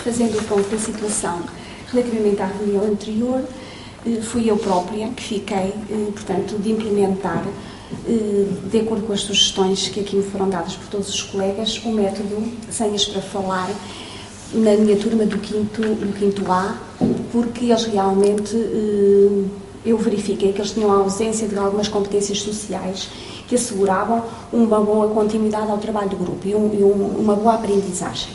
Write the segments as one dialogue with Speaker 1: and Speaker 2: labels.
Speaker 1: fazendo o ponto da situação relativamente à reunião anterior, fui eu própria que fiquei, portanto, de implementar, de acordo com as sugestões que aqui me foram dadas por todos os colegas, o método Senhas para Falar na minha turma do quinto A, porque eles realmente, eu verifiquei que eles tinham a ausência de algumas competências sociais que asseguravam uma boa continuidade ao trabalho do grupo e uma boa aprendizagem.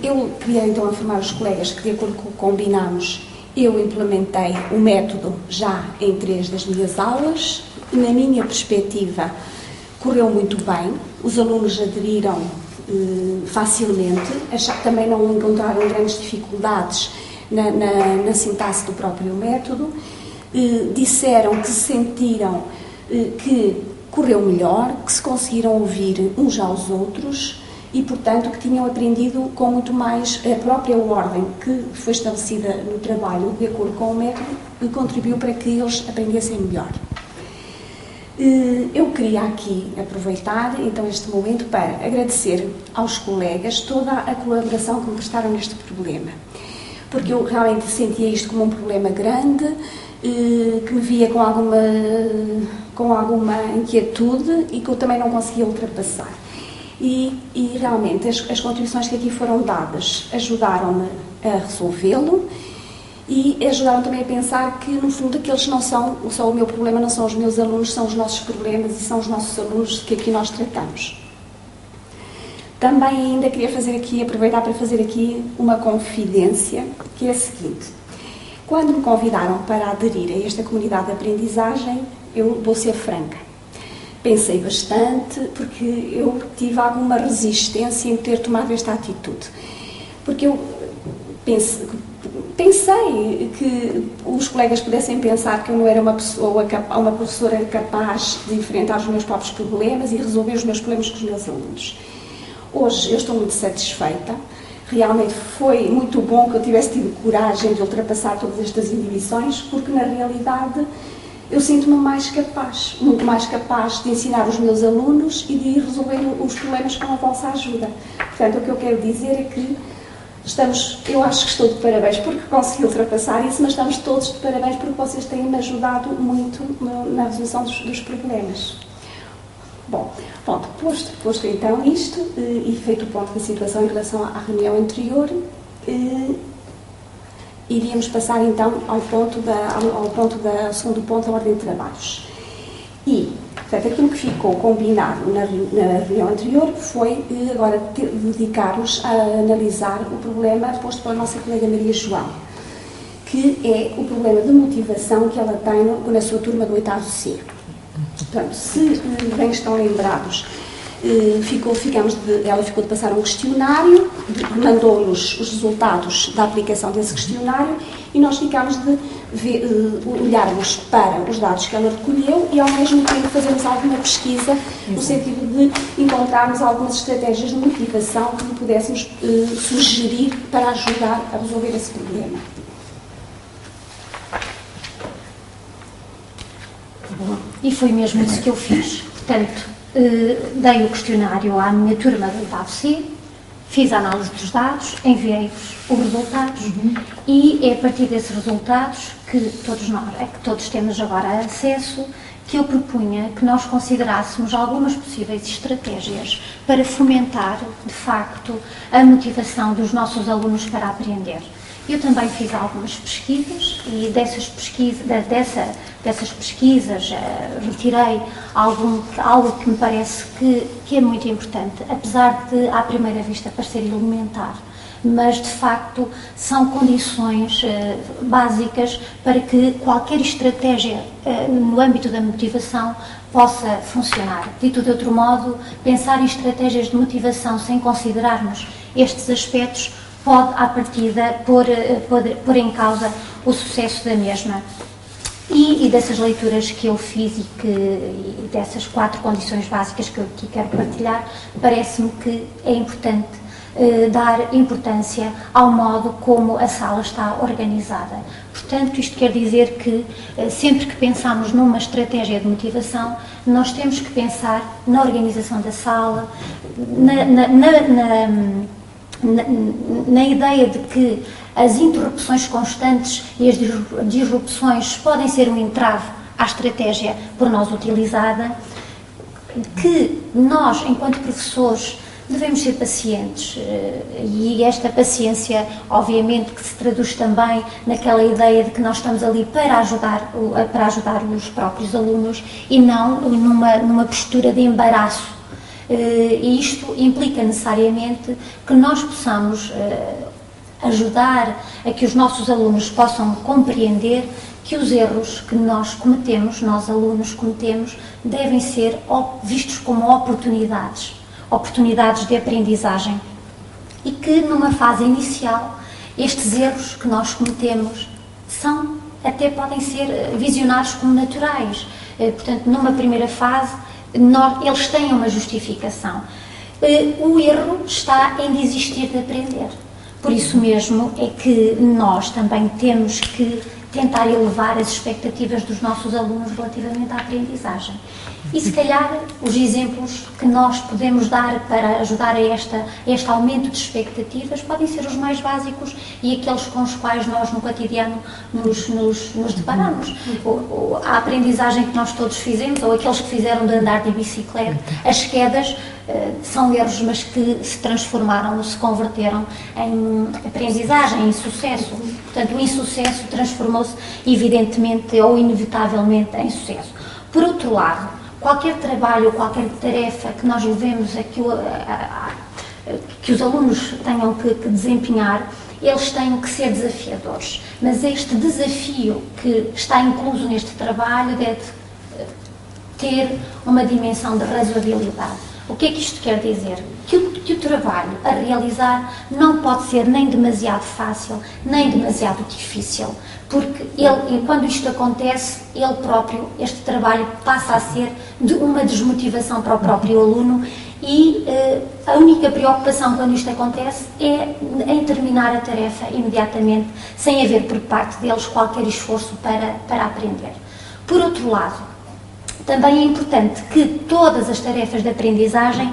Speaker 1: Eu queria então informar os colegas que, de acordo com o que combinámos, eu implementei o método já em 3 das minhas aulas. Na minha perspectiva, correu muito bem, os alunos aderiram facilmente, também não encontraram grandes dificuldades na sintaxe do próprio método, disseram que se sentiram que correu melhor, que se conseguiram ouvir uns aos outros e, portanto, que tinham aprendido com muito mais a própria ordem que foi estabelecida no trabalho, de acordo com o método, que contribuiu para que eles aprendessem melhor. Eu queria aqui aproveitar, então, este momento para agradecer aos colegas toda a colaboração que me prestaram neste problema, porque eu realmente sentia isto como um problema grande, que me via com alguma inquietude e que eu também não conseguia ultrapassar. E realmente as contribuições que aqui foram dadas ajudaram-me a resolvê-lo e ajudaram também a pensar que, no fundo, aqueles não são só o meu problema, não são os meus alunos, são os nossos problemas e são os nossos alunos que aqui nós tratamos. Também ainda queria aproveitar para fazer aqui uma confidência, que é a seguinte. Quando me convidaram para aderir a esta comunidade de aprendizagem, eu vou ser franca. Pensei bastante, porque eu tive alguma resistência em ter tomado esta atitude. Porque eu pensei que os colegas pudessem pensar que eu não era uma professora capaz de enfrentar os meus próprios problemas e resolver os meus problemas com os meus alunos. Hoje eu estou muito satisfeita. Realmente foi muito bom que eu tivesse tido coragem de ultrapassar todas estas inibições, porque na realidade eu sinto-me mais capaz, muito mais capaz de ensinar os meus alunos e de ir resolvendo os problemas com a vossa ajuda. Portanto, o que eu quero dizer é que eu acho que estou de parabéns porque consegui ultrapassar isso, mas estamos todos de parabéns porque vocês têm-me ajudado muito na resolução dos problemas. Bom, pronto, posto então isto e feito o ponto da situação em relação à reunião anterior, iríamos passar então ao segundo ponto da ordem de trabalhos. E, portanto, aquilo que ficou combinado na reunião anterior foi agora dedicar-nos a analisar o problema posto pela nossa colega Maria João, que é o problema de motivação que ela tem na sua turma do 8º C. Portanto, se bem estão lembrados, ela ficou de passar um questionário, mandou-nos os resultados da aplicação desse questionário e nós ficámos de olharmos para os dados que ela recolheu e ao mesmo tempo fazermos alguma pesquisa no sentido de encontrarmos algumas estratégias de motivação que lhe pudéssemos sugerir para ajudar a resolver esse problema.
Speaker 2: E foi mesmo isso que eu fiz. Portanto, dei o questionário à minha turma do 8º C, fiz a análise dos dados, enviei-vos os resultados e é a partir desses resultados que todos temos agora acesso, que eu propunha que nós considerássemos algumas possíveis estratégias para fomentar, de facto, a motivação dos nossos alunos para aprender. Eu também fiz algumas pesquisas e dessas pesquisas retirei algo que me parece que é muito importante, apesar de, à primeira vista, parecer elementar, mas, de facto, são condições básicas para que qualquer estratégia no âmbito da motivação possa funcionar. Dito de outro modo, pensar em estratégias de motivação sem considerarmos estes aspectos pode, à partida, pôr em causa o sucesso da mesma. E dessas leituras que eu fiz e dessas 4 condições básicas que eu aqui quero partilhar, parece-me que é importante dar importância ao modo como a sala está organizada. Portanto, isto quer dizer que sempre que pensamos numa estratégia de motivação, nós temos que pensar na organização da sala, na ideia de que as interrupções constantes e as disrupções podem ser um entrave à estratégia por nós utilizada, que nós, enquanto professores, devemos ser pacientes, e esta paciência, obviamente, que se traduz também naquela ideia de que nós estamos ali para ajudar os próprios alunos e não numa postura de embaraço. E isto implica necessariamente que nós possamos ajudar a que os nossos alunos possam compreender que os erros que nós alunos cometemos, devem ser vistos como oportunidades de aprendizagem, e que numa fase inicial estes erros que nós cometemos até podem ser visionados como naturais. Portanto, numa primeira fase, eles têm uma justificação. O erro está em desistir de aprender. Por isso mesmo é que nós também temos que tentar elevar as expectativas dos nossos alunos relativamente à aprendizagem. E se calhar os exemplos que nós podemos dar para ajudar a este aumento de expectativas podem ser os mais básicos e aqueles com os quais nós no cotidiano nos deparamos. A aprendizagem que nós todos fizemos, ou aqueles que fizeram de andar de bicicleta, as quedas são erros, mas que se transformaram, se converteram em aprendizagem, em sucesso. Portanto, o insucesso transformou-se evidentemente ou inevitavelmente em sucesso. Por outro lado, qualquer trabalho, qualquer tarefa que nós levemos que os alunos tenham que desempenhar, eles têm que ser desafiadores. Mas este desafio que está incluso neste trabalho deve ter uma dimensão de razoabilidade. O que é que isto quer dizer? Que o trabalho a realizar não pode ser nem demasiado fácil, nem demasiado difícil, porque quando isto acontece, este trabalho passa a ser uma desmotivação para o próprio aluno, e a única preocupação quando isto acontece é em terminar a tarefa imediatamente, sem haver por parte deles qualquer esforço para aprender. Por outro lado, também é importante que todas as tarefas de aprendizagem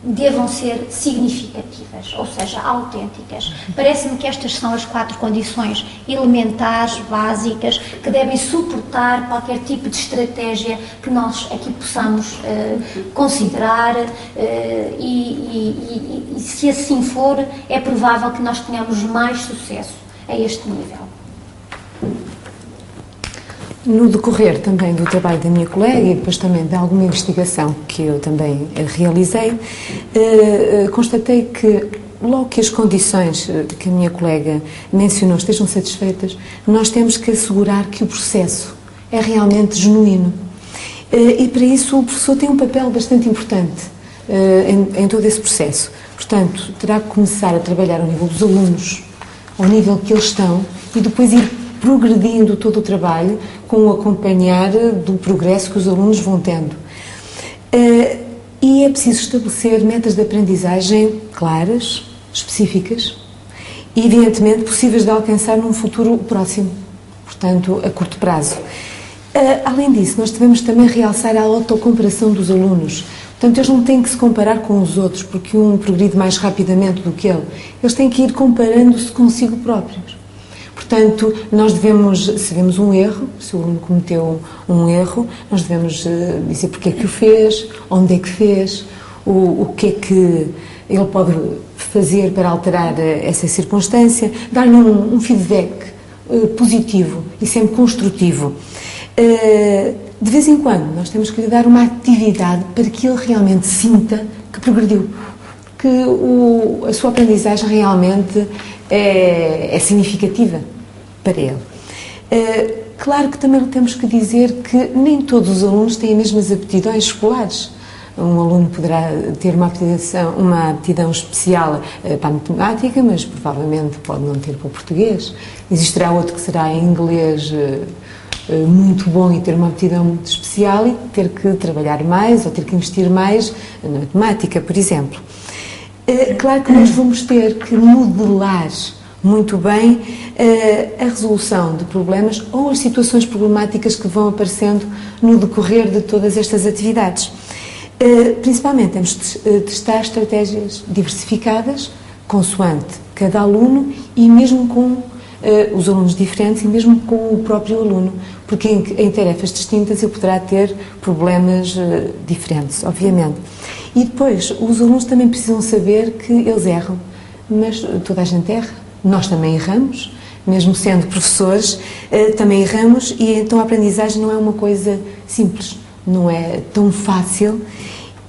Speaker 2: devam ser significativas, ou seja, autênticas. Parece-me que estas são as 4 condições elementares, básicas, que devem suportar qualquer tipo de estratégia que nós aqui possamos considerar, e se assim for, é provável que nós tenhamos mais sucesso a este nível.
Speaker 3: No decorrer também do trabalho da minha colega e depois também de alguma investigação que eu também realizei, constatei que logo que as condições que a minha colega mencionou estejam satisfeitas, nós temos que assegurar que o processo é realmente genuíno. E para isso o professor tem um papel bastante importante em todo esse processo. Portanto, terá que começar a trabalhar ao nível dos alunos, ao nível que eles estão, e depois ir progredindo todo o trabalho com o acompanhar do progresso que os alunos vão tendo. E é preciso estabelecer metas de aprendizagem claras, específicas e, evidentemente, possíveis de alcançar num futuro próximo, portanto, a curto prazo. Além disso, nós devemos também realçar a autocomparação dos alunos. Portanto, eles não têm que se comparar com os outros, porque um progride mais rapidamente do que ele. Eles têm que ir comparando-se consigo próprios. Portanto, nós devemos, se vemos um erro, se o aluno cometeu um erro, nós devemos dizer porque é que o fez, onde é que fez, o que é que ele pode fazer para alterar essa circunstância, dar-lhe um feedback positivo e sempre construtivo. De vez em quando, nós temos que lhe dar uma atividade para que ele realmente sinta que progrediu, que a sua aprendizagem realmente é significativa para ele. Claro que também temos que dizer que nem todos os alunos têm as mesmas aptidões escolares. Um aluno poderá ter uma aptidão especial para a matemática, mas provavelmente pode não ter para o português. Existirá outro que será em inglês muito bom e ter uma aptidão muito especial e ter que trabalhar mais ou ter que investir mais na matemática, por exemplo. Claro que nós vamos ter que modelar muito bem a resolução de problemas ou as situações problemáticas que vão aparecendo no decorrer de todas estas atividades. Principalmente temos de testar estratégias diversificadas consoante cada aluno e mesmo com os alunos diferentes e mesmo com o próprio aluno, porque em tarefas distintas ele poderá ter problemas diferentes, obviamente. E depois, os alunos também precisam saber que eles erram, mas toda a gente erra, nós também erramos, mesmo sendo professores, também erramos, e então a aprendizagem não é uma coisa simples, não é tão fácil,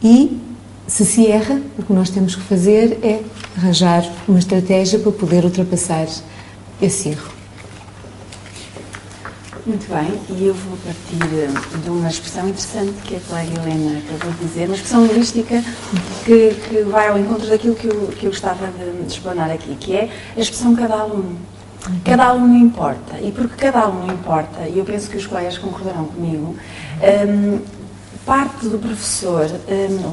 Speaker 3: e se erra, o que nós temos que fazer é arranjar uma estratégia para poder ultrapassar esse erro.
Speaker 4: Muito bem, e eu vou partir de uma expressão interessante que a colega Helena acabou de dizer, uma expressão linguística que vai ao encontro daquilo que eu gostava de explanar aqui, que é a expressão cada aluno. Cada aluno importa, e porque cada aluno importa, e eu penso que os colegas concordarão comigo, parte do professor,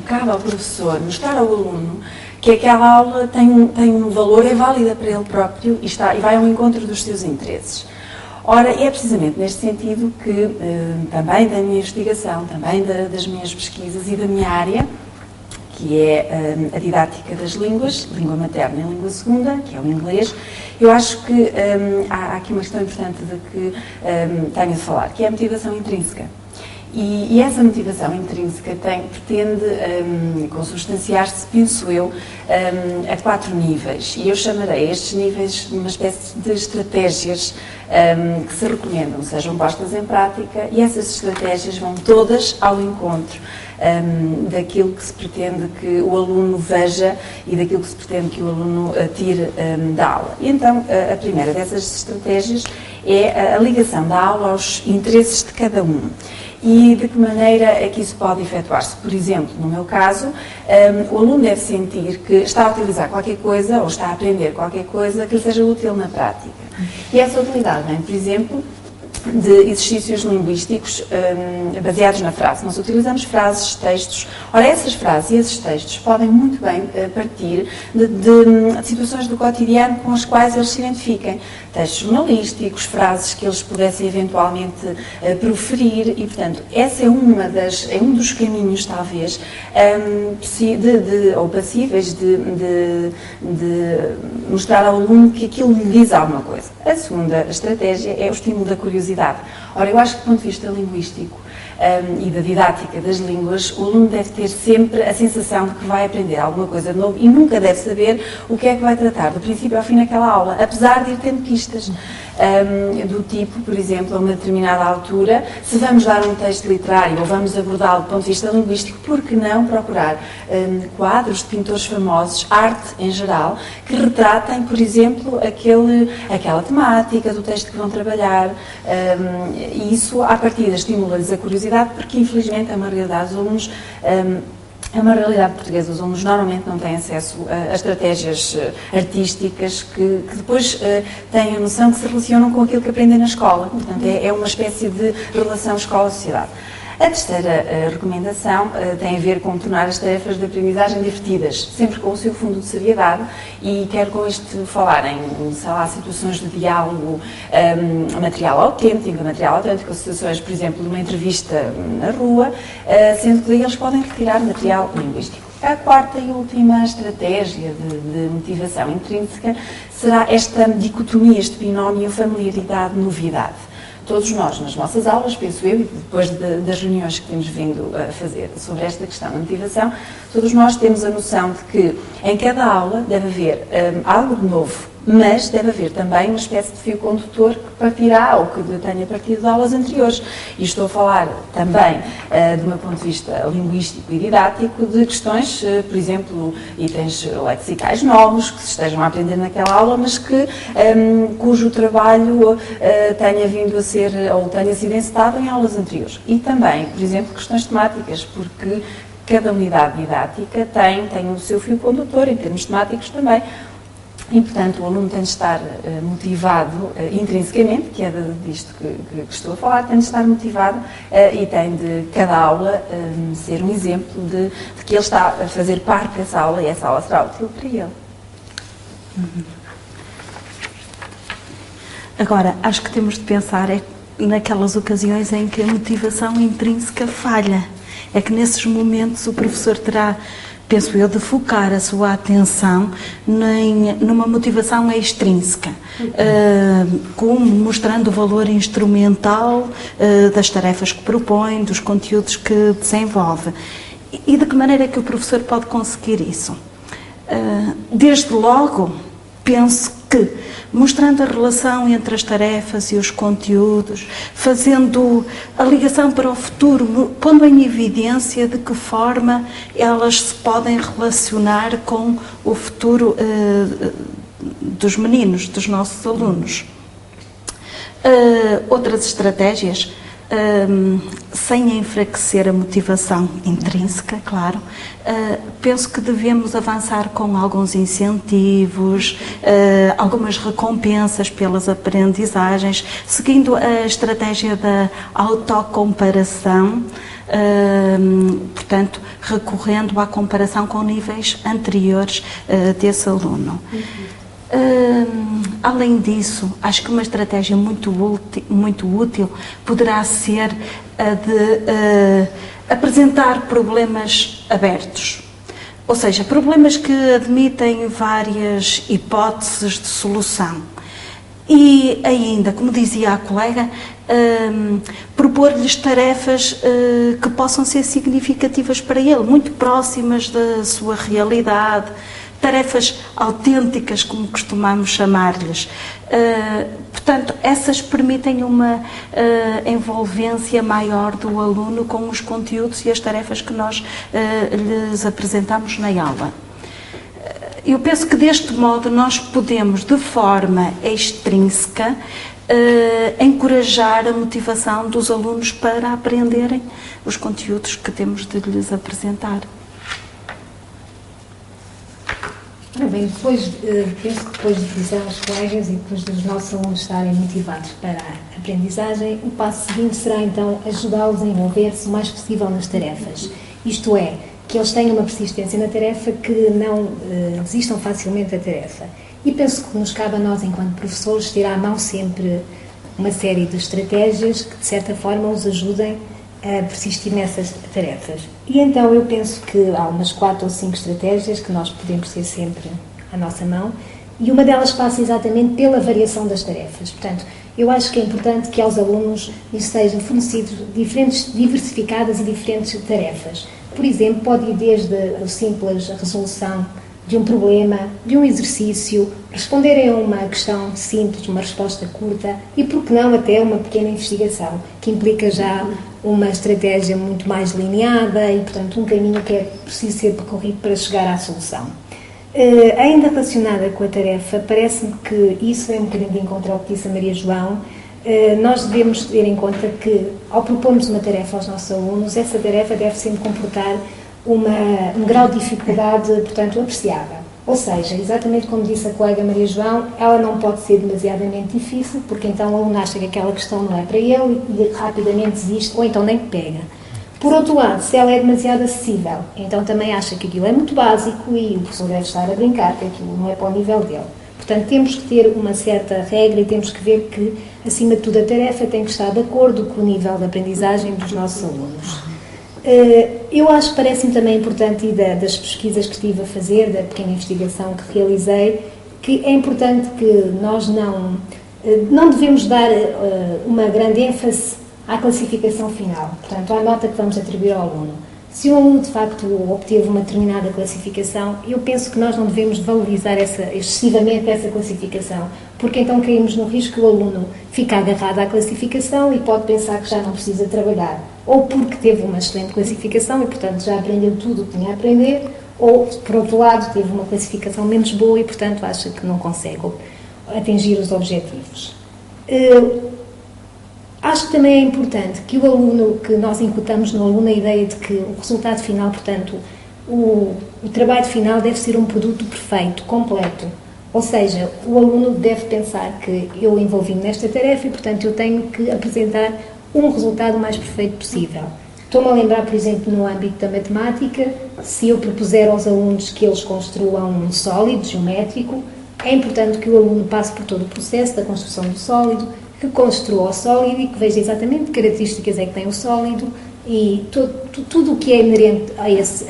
Speaker 4: cabe ao professor mostrar ao aluno que aquela aula tem um valor, é válida para ele próprio e vai ao encontro dos seus interesses. Ora, é precisamente neste sentido que, também da minha investigação, também das minhas pesquisas e da minha área, que é a didática das línguas, língua materna e língua segunda, que é o inglês, eu acho que há aqui uma questão importante de que tenho de falar, que é a motivação intrínseca. E essa motivação intrínseca pretende consubstanciar-se, penso eu, a 4 níveis. E eu chamarei estes níveis de uma espécie de estratégias que se recomendam, sejam postas em prática, e essas estratégias vão todas ao encontro daquilo que se pretende que o aluno veja e daquilo que se pretende que o aluno tire da aula. E então, a primeira dessas estratégias é a ligação da aula aos interesses de cada um. E de que maneira é que isso pode efetuar-se? Por exemplo, no meu caso, o aluno deve sentir que está a utilizar qualquer coisa ou está a aprender qualquer coisa que lhe seja útil na prática. E essa utilidade vem, por exemplo, de exercícios linguísticos baseados na frase. Nós utilizamos frases, textos. Ora, essas frases e esses textos podem muito bem partir de situações do cotidiano com as quais eles se identifiquem. Textos jornalísticos, frases que eles pudessem eventualmente proferir e, portanto, essa é um dos caminhos, talvez, ou passíveis de mostrar ao aluno que aquilo lhe diz alguma coisa. A segunda estratégia é o estímulo da curiosidade. Ora, eu acho que do ponto de vista linguístico e da didática das línguas, o aluno deve ter sempre a sensação de que vai aprender alguma coisa de novo e nunca deve saber o que é que vai tratar, do princípio ao fim naquela aula, apesar de ir tendo pistas. Do tipo, por exemplo, a uma determinada altura, se vamos dar um texto literário ou vamos abordá-lo do ponto de vista linguístico, por que não procurar quadros de pintores famosos, arte em geral, que retratem, por exemplo, aquela temática do texto que vão trabalhar, e isso, à partida, estimula-lhes a curiosidade, porque, infelizmente, a maioria dos alunos é uma realidade portuguesa. Os alunos normalmente não têm acesso a estratégias artísticas que depois têm a noção que se relacionam com aquilo que aprendem na escola. Portanto, é uma espécie de relação escola-sociedade. A terceira recomendação tem a ver com tornar as tarefas de aprendizagem divertidas, sempre com o seu fundo de seriedade, e quero com isto falar em, sei lá, situações de diálogo, material autêntico, situações, por exemplo, de uma entrevista na rua, sendo que daí eles podem retirar material linguístico. A quarta e última estratégia de motivação intrínseca será esta dicotomia, este binómio familiaridade-novidade. Todos nós, nas nossas aulas, penso eu, e depois das reuniões que temos vindo a fazer sobre esta questão da motivação, todos nós temos a noção de que em cada aula deve haver algo de novo, mas deve haver também uma espécie de fio condutor que partirá ou que tenha partido de aulas anteriores. E estou a falar também, de um ponto de vista linguístico e didático, de questões, por exemplo, itens lexicais novos que se estejam a aprender naquela aula, mas cujo trabalho tenha vindo a ser ou tenha sido encetado em aulas anteriores. E também, por exemplo, questões temáticas, porque cada unidade didática tem o seu fio condutor, em termos temáticos também. E, portanto, o aluno tem de estar motivado intrinsecamente, que é disto que estou a falar, tem de estar motivado e tem de, cada aula, ser um exemplo de que ele está a fazer parte dessa aula e essa aula será útil para ele.
Speaker 5: Agora, acho que temos de pensar naquelas ocasiões em que a motivação intrínseca falha. É que nesses momentos o professor terá penso eu, de focar a sua atenção numa motivação extrínseca, como mostrando o valor instrumental das tarefas que propõe, dos conteúdos que desenvolve. E de que maneira é que o professor pode conseguir isso? Desde logo, penso que, mostrando a relação entre as tarefas e os conteúdos, fazendo a ligação para o futuro, pondo em evidência de que forma elas se podem relacionar com o futuro dos meninos, dos nossos alunos. Outras estratégias, sem enfraquecer a motivação intrínseca, claro, penso que devemos avançar com alguns incentivos, algumas recompensas pelas aprendizagens, seguindo a estratégia da autocomparação, portanto, recorrendo à comparação com níveis anteriores desse aluno. Além disso, acho que uma estratégia muito útil poderá ser a de apresentar problemas abertos. Ou seja, problemas que admitem várias hipóteses de solução. E ainda, como dizia a colega, propor-lhes tarefas que possam ser significativas para ele, muito próximas da sua realidade, tarefas autênticas, como costumamos chamar-lhes. Portanto, essas permitem uma envolvência maior do aluno com os conteúdos e as tarefas que nós lhes apresentamos na aula. Eu penso que deste modo nós podemos, de forma extrínseca, encorajar a motivação dos alunos para aprenderem os conteúdos que temos de lhes apresentar.
Speaker 3: Ora bem, penso que depois de dizer aos colegas e depois dos nossos alunos estarem motivados para a aprendizagem, o passo seguinte será então ajudá-los a envolver-se o mais possível nas tarefas. Isto é, que eles tenham uma persistência na tarefa, que não desistam facilmente da tarefa. E penso que nos cabe a nós, enquanto professores, ter à mão sempre uma série de estratégias que, de certa forma, os ajudem a persistir nessas tarefas. E então eu penso que há umas 4 ou 5 estratégias que nós podemos ter sempre à nossa mão, e uma delas passa exatamente pela variação das tarefas. Portanto, eu acho que é importante que aos alunos lhes sejam fornecidos diversificadas e diferentes tarefas. Por exemplo, pode ir desde a simples resolução de um problema, de um exercício, responderem a uma questão simples, uma resposta curta e, por que não, até uma pequena investigação, que implica já uma estratégia muito mais lineada e, portanto, um caminho que é preciso ser percorrido para chegar à solução. Ainda relacionada com a tarefa, parece-me que isso é um bocadinho de encontro ao que disse a Maria João. Nós devemos ter em conta que, ao propormos uma tarefa aos nossos alunos, essa tarefa deve sempre comportar um grau de dificuldade, portanto, apreciável. Ou seja, exatamente como disse a colega Maria João, ela não pode ser demasiadamente difícil, porque então o aluno acha que aquela questão não é para ele e rapidamente desiste, ou então nem pega. Por outro lado, se ela é demasiado acessível, então também acha que aquilo é muito básico e o professor deve estar a brincar, que aquilo não é para o nível dele. Portanto, temos que ter uma certa regra e temos que ver que, acima de tudo, a tarefa tem que estar de acordo com o nível de aprendizagem dos nossos alunos. Eu acho que parece-me também importante, e das pesquisas que estive a fazer, da pequena investigação que realizei, que é importante que nós não devemos dar uma grande ênfase à classificação final, portanto, à nota que vamos atribuir ao aluno. Se um aluno, de facto, obteve uma determinada classificação, eu penso que nós não devemos valorizar excessivamente essa classificação, porque então caímos no risco que o aluno fica agarrado à classificação e pode pensar que já não precisa trabalhar, ou porque teve uma excelente classificação e, portanto, já aprendeu tudo o que tinha a aprender, ou, por outro lado, teve uma classificação menos boa e, portanto, acha que não consegue atingir os objetivos. Acho que também é importante que o aluno, que nós incutamos no aluno a ideia de que o resultado final, portanto, o trabalho final deve ser um produto perfeito, completo. Ou seja, o aluno deve pensar que eu envolvi-me nesta tarefa e, portanto, eu tenho que apresentar um resultado o mais perfeito possível. Estou-me a lembrar, por exemplo, no âmbito da matemática, se eu propuser aos alunos que eles construam um sólido geométrico, é importante que o aluno passe por todo o processo da construção do sólido, que construa o sólido e que veja exatamente que características é que tem o sólido,
Speaker 6: e tudo o que é inerente a esse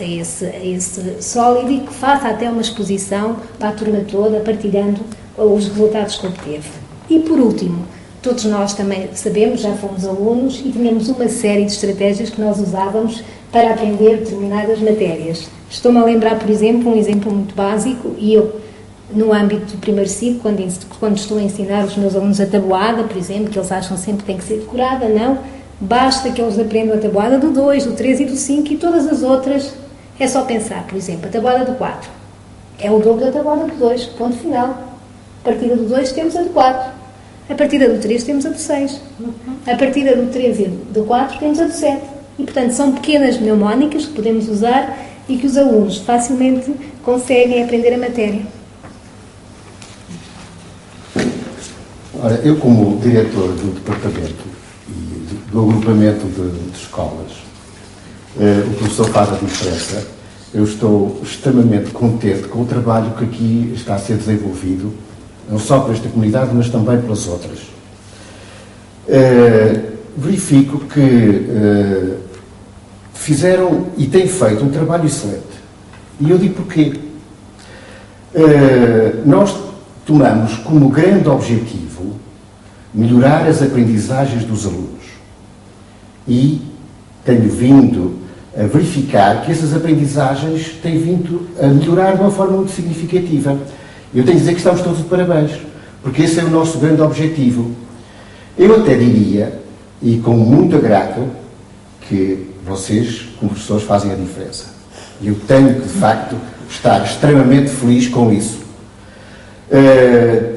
Speaker 6: sólido e que faça até uma exposição para a turma toda, partilhando os resultados que obteve. E por último, todos nós também sabemos, já fomos alunos e tínhamos uma série de estratégias que nós usávamos para aprender determinadas matérias. Estou-me a lembrar, por exemplo, um exemplo muito básico, e eu, no âmbito do primeiro ciclo, quando estou a ensinar os meus alunos a tabuada, por exemplo, que eles acham sempre que tem que ser decorada, não. Basta que eles aprendam a tabuada do 2, do 3 e do 5 e todas as outras é só pensar. Por exemplo, a tabuada do 4 é o dobro da tabuada do 2, ponto final. A partida do 2 temos a do 4. A partida do 3 temos a do 6. A partida do 3 e do 4 temos a do 7. E, portanto, são pequenas mnemónicas que podemos usar e que os alunos facilmente conseguem aprender a matéria.
Speaker 7: Ora, eu como diretor do departamento e do agrupamento de escolas, o professor faz a diferença. Eu estou extremamente contente com o trabalho que aqui está a ser desenvolvido, não só para esta comunidade, mas também pelas outras. Verifico que fizeram e têm feito um trabalho excelente. E eu digo porquê. Nós tomamos como grande objetivo melhorar as aprendizagens dos alunos. E tenho vindo a verificar que essas aprendizagens têm vindo a melhorar de uma forma muito significativa. Eu tenho de dizer que estamos todos de parabéns, porque esse é o nosso grande objetivo. Eu até diria, e com muito agrado, que vocês, como professores, fazem a diferença. E eu tenho que, de facto, estar extremamente feliz com isso.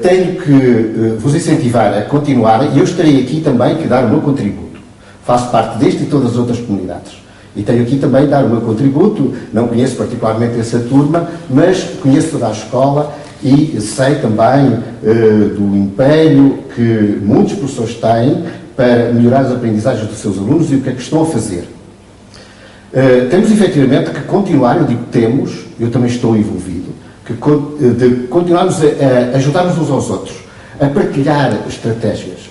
Speaker 7: Tenho que vos incentivar a continuar, e eu estarei aqui também que dar o meu contributo. Faço parte deste e todas as outras comunidades. E tenho aqui também de dar o meu contributo. Não conheço particularmente essa turma, mas conheço toda a escola e sei também do empenho que muitos professores têm para melhorar as aprendizagens dos seus alunos e o que é que estão a fazer. Temos efetivamente que continuar, eu digo temos, eu também estou envolvido, de continuarmos a ajudarmos uns aos outros, a partilhar estratégias,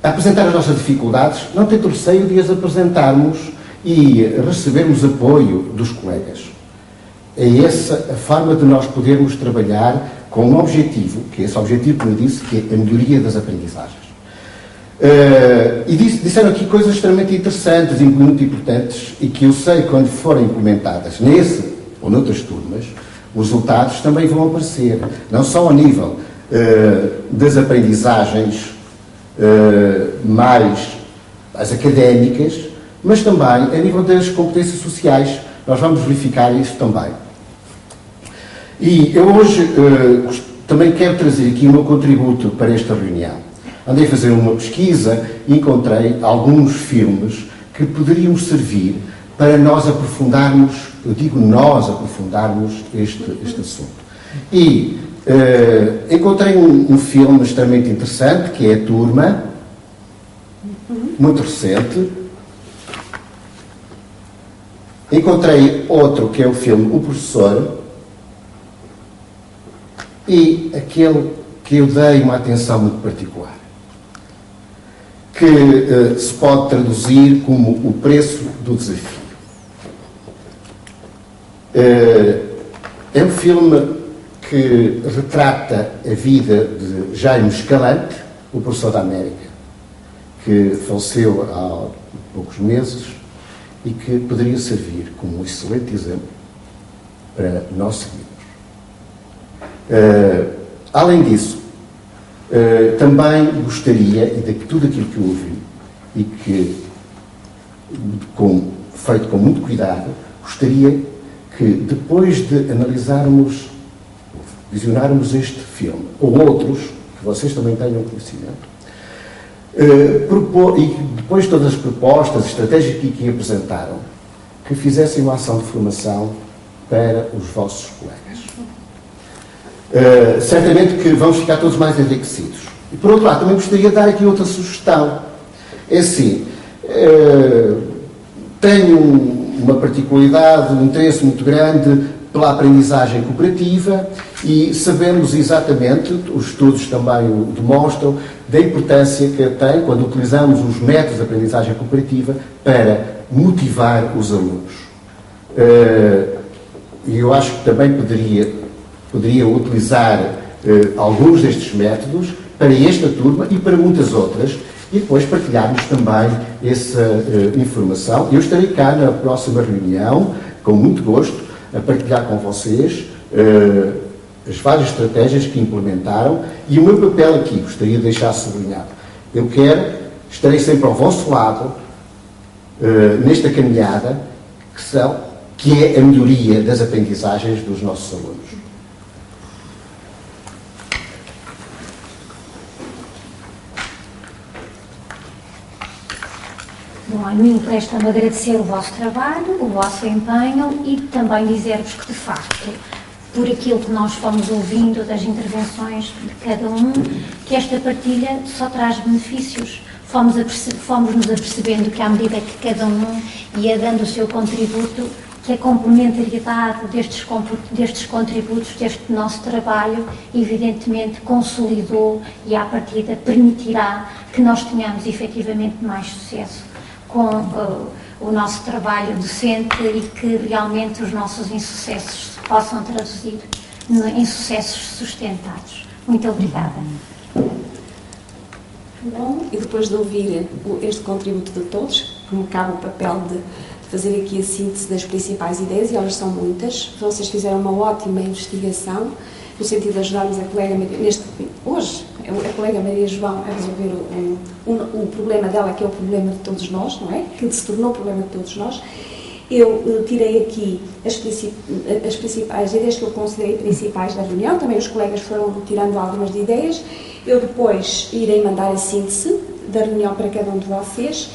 Speaker 7: a apresentar as nossas dificuldades, não tendo receio de as apresentarmos e recebermos apoio dos colegas. É essa a forma de nós podermos trabalhar com um objetivo, que é esse objetivo, como eu disse, que é a melhoria das aprendizagens. E disseram aqui coisas extremamente interessantes e muito importantes e que eu sei que quando forem implementadas nesse ou noutras turmas, os resultados também vão aparecer, não só ao nível das aprendizagens mais as académicas, mas também a nível das competências sociais. Nós vamos verificar isso também. E eu hoje também quero trazer aqui o meu contributo para esta reunião. Andei a fazer uma pesquisa e encontrei alguns filmes que poderiam servir para nós aprofundarmos, eu digo nós aprofundarmos este assunto. E encontrei um filme extremamente interessante, que é A Turma, muito recente. Encontrei outro, que é o filme O Professor, e aquele que eu dei uma atenção muito particular, que se pode traduzir como O Preço do Desafio. É um filme que retrata a vida de Jaime Escalante, o professor da América, que faleceu há poucos meses e que poderia servir como um excelente exemplo para nós seguirmos. Além disso, também gostaria, e de tudo aquilo que eu ouvi, e que, feito com muito cuidado, gostaria que depois de analisarmos, visionarmos este filme, ou outros, que vocês também tenham conhecimento, e depois de todas as propostas, estratégias que aqui apresentaram, que fizessem uma ação de formação para os vossos colegas. Certamente que vamos ficar todos mais enriquecidos. E por outro lado, também gostaria de dar aqui outra sugestão. É assim, tenho uma particularidade, um interesse muito grande pela aprendizagem cooperativa e sabemos exatamente, os estudos também o demonstram, da importância que tem quando utilizamos os métodos de aprendizagem cooperativa para motivar os alunos. E eu acho que também poderia utilizar alguns destes métodos para esta turma e para muitas outras, e depois partilharmos também essa informação. Eu estarei cá na próxima reunião, com muito gosto, a partilhar com vocês as várias estratégias que implementaram, e o meu papel aqui, gostaria de deixar sublinhado. Estarei sempre ao vosso lado, nesta caminhada, que é a melhoria das aprendizagens dos nossos alunos.
Speaker 2: Bom, a mim resta-me agradecer o vosso trabalho, o vosso empenho e também dizer-vos que, de facto, por aquilo que nós fomos ouvindo das intervenções de cada um, que esta partilha só traz benefícios. Fomos-nos apercebendo que, à medida que cada um ia dando o seu contributo, que a complementariedade destes contributos, deste nosso trabalho, evidentemente consolidou e, à partida, permitirá que nós tenhamos efetivamente mais sucesso com o nosso trabalho docente e que realmente os nossos insucessos se possam traduzir em sucessos sustentados. Muito obrigada.
Speaker 1: Bom, e depois de ouvir este contributo de todos, me cabe o papel de fazer aqui a síntese das principais ideias, e elas são muitas. Vocês fizeram uma ótima investigação, no sentido de ajudarmos a colega a colega Maria João a resolver o problema dela, que é o problema de todos nós, não é? Que se tornou o problema de todos nós. Eu tirei aqui as principais ideias que eu considerei principais da reunião, também os colegas foram tirando algumas ideias. Eu depois irei mandar a síntese da reunião para cada um de vocês.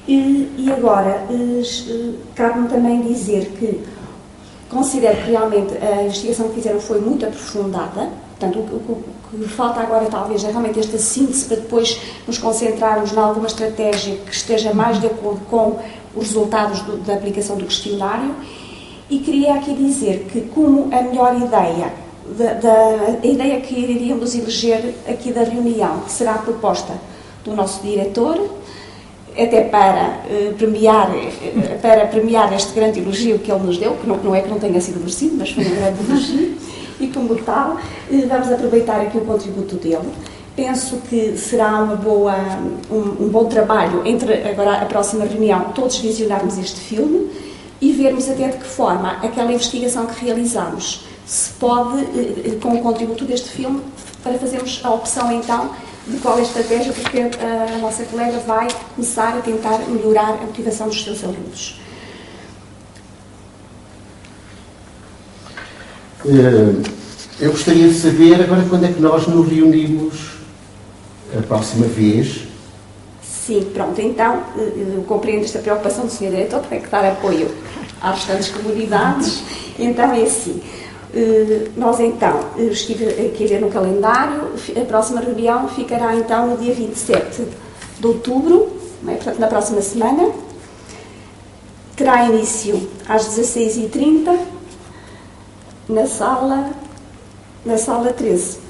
Speaker 1: E agora, cabe-me também dizer que considero que realmente a investigação que fizeram foi muito aprofundada. Portanto, o que falta agora talvez é realmente esta síntese para depois nos concentrarmos em alguma estratégia que esteja mais de acordo com os resultados da aplicação do questionário. E queria aqui dizer que, como a melhor ideia, a ideia que iríamos eleger aqui da reunião, que será a proposta do nosso diretor, até para premiar este grande elogio que ele nos deu, que não é que não tenha sido merecido, mas foi um grande elogio, e como tal, vamos aproveitar aqui o contributo dele. Penso que será um bom trabalho, entre agora a próxima reunião, todos visionarmos este filme e vermos até de que forma aquela investigação que realizamos se pode, com o contributo deste filme, para fazermos a opção então de qual é a estratégia, porque a nossa colega vai começar a tentar melhorar a motivação dos seus alunos.
Speaker 7: Eu gostaria de saber agora quando é que nós nos reunimos a próxima vez.
Speaker 1: Sim, pronto, então, eu compreendo esta preocupação do Sr. Diretor, que tem que dar apoio às restantes comunidades, então é assim. Nós então, estive aqui a ver no calendário, a próxima reunião ficará então no dia 27 de outubro, não é? Portanto na próxima semana, terá início às 16h30 na sala 13.